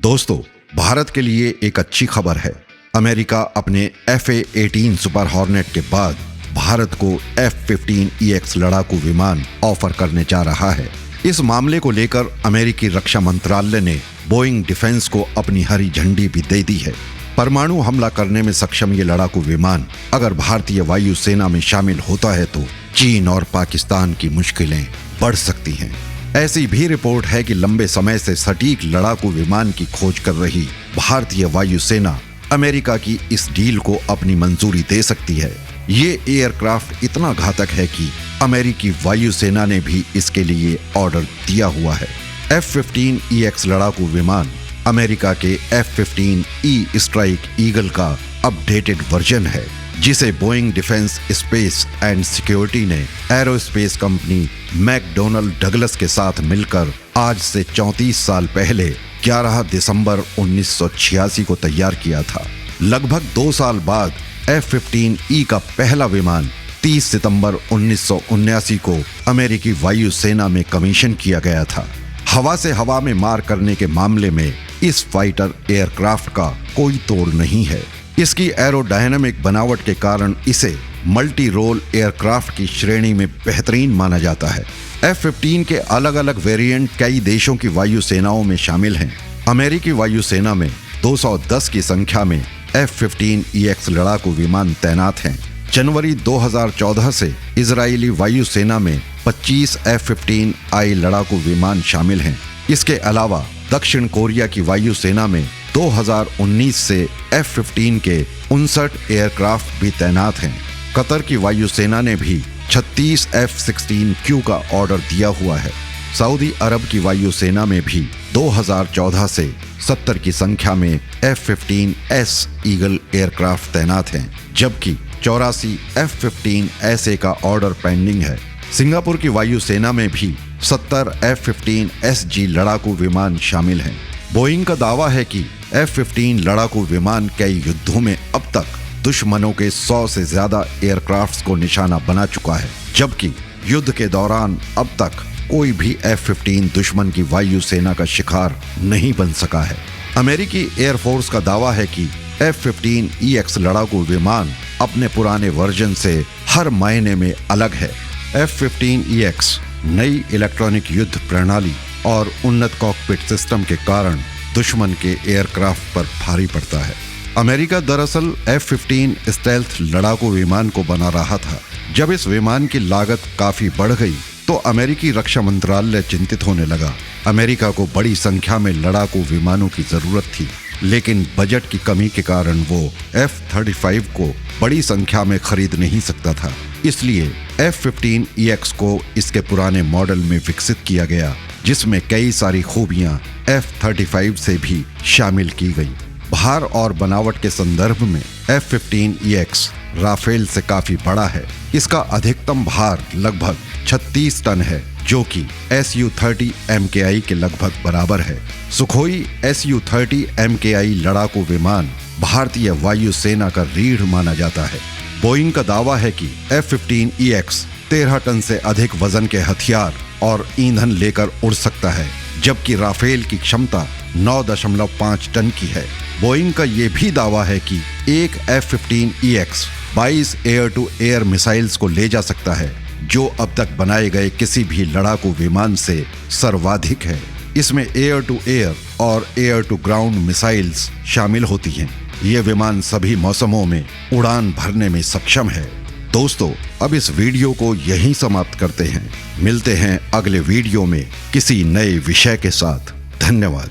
दोस्तों, भारत के लिए एक अच्छी खबर है। अमेरिका अपने FA-18 सुपर हॉर्नेट के बाद भारत को F-15EX लड़ाकू विमान ऑफर करने जा रहा है। इस मामले को लेकर अमेरिकी रक्षा मंत्रालय ने बोइंग डिफेंस को अपनी हरी झंडी भी दे दी है। परमाणु हमला करने में सक्षम ये लड़ाकू विमान अगर भारतीय वायुसेना में शामिल होता है तो चीन और पाकिस्तान की मुश्किलें बढ़ सकती हैं। ऐसी भी रिपोर्ट है कि लंबे समय से सटीक लड़ाकू विमान की खोज कर रही भारतीय वायुसेना अमेरिका की इस डील को अपनी मंजूरी दे सकती है। ये एयरक्राफ्ट इतना घातक है कि अमेरिकी वायुसेना ने भी इसके लिए ऑर्डर दिया हुआ है। F-15EX लड़ाकू विमान अमेरिका के F-15E स्ट्राइक ईगल का अपडेटेड वर्जन है, जिसे Boeing defence space and security ने एरोस्पेस कंपनी मैकडॉनल्ड डगलस के साथ मिलकर आज से 34 साल पहले 11 दिसंबर 1986 को तैयार किया था। लगभग 2 साल बाद F-15E का पहला विमान 30 सितंबर 1979 को अमेरिकी वायुसेना में कमीशन किया गया था। हवा से हवा में मार करने के मामले में इस फाइटर एयरक्राफ्ट का कोई तोड़ नहीं है। इसकी एरोडायनामिक बनावट के कारण इसे मल्टी रोल एयरक्राफ्ट की श्रेणी में बेहतरीन माना जाता है। F-15 के अलग अलग वेरिएंट कई देशों की वायुसेनाओं में शामिल हैं। अमेरिकी वायुसेना में 210 की संख्या में F-15EX लड़ाकू विमान तैनात हैं। जनवरी 2014 से इजरायली वायुसेना में 25 F-15I लड़ाकू विमान शामिल हैं। इसके अलावा दक्षिण कोरिया की वायुसेना में 2019 से F-15 के 59 एयरक्राफ्ट भी तैनात हैं। कतर की वायुसेना ने भी 36 F-16Q का ऑर्डर दिया हुआ है। सऊदी अरब की वायुसेना में भी 2014 से 70 की संख्या में F-15S ईगल एयरक्राफ्ट तैनात हैं, जबकि 84 F-15SA का ऑर्डर पेंडिंग है। सिंगापुर की वायुसेना में भी 70 F-15SG लड़ाकू विमान शामिल हैं। बोइंग का दावा है कि F-15 लड़ाकू विमान कई युद्धों में अब तक दुश्मनों के 100 से ज्यादा एयरक्राफ्ट्स को निशाना बना चुका है, जबकि युद्ध के दौरान अब तक कोई भी F-15 दुश्मन की वायुसेना का शिकार नहीं बन सका है। अमेरिकी एयरफोर्स का दावा है कि F-15EX लड़ाकू विमान अपने पुराने वर्जन से हर मायने में अलग है। F-15EX नई इलेक्ट्रॉनिक युद्ध प्रणाली और उन्नत कॉकपिट सिस्टम के कारण दुश्मन के एयरक्राफ्ट पर भारी पड़ता है। अमेरिका दरअसल F-15 स्टेल्थ लड़ाकू विमान को बना रहा था। जब इस विमान की लागत काफी बढ़ गई तो अमेरिकी रक्षा मंत्रालय चिंतित होने लगा। अमेरिका को बड़ी संख्या में लड़ाकू विमानों की जरूरत थी, लेकिन बजट की कमी के कारण वो F-35 को बड़ी संख्या में खरीद नहीं सकता था। इसलिए F-15EX को इसके पुराने मॉडल में विकसित किया गया, जिसमें कई सारी खूबियां F-35 से भी शामिल की गई। भार और बनावट के संदर्भ में F-15EX राफेल से काफी बड़ा है। इसका अधिकतम भार लगभग 36 टन है, जो कि Su-30 MKI के लगभग बराबर है। सुखोई Su-30 MKI लड़ाकू विमान भारतीय वायुसेना का रीढ़ माना जाता है। बोइंग का दावा है कि F-15EX 13 टन से अधिक वजन के हथियार और ईंधन लेकर उड़ सकता है, जबकि राफेल की क्षमता 9.5 टन की है। बोइंग का ये भी दावा है कि एक F-15EX 22 air to air missiles को ले जा सकता है, जो अब तक बनाए गए किसी भी लड़ाकू विमान से सर्वाधिक है। इसमें एयर टू एयर और एयर टू ग्राउंड मिसाइल्स शामिल होती हैं। ये विमान सभी मौसमों में उड़ान भरने में सक्षम है। दोस्तों, अब इस वीडियो को यहीं समाप्त करते हैं। मिलते हैं अगले वीडियो में किसी नए विषय के साथ। धन्यवाद।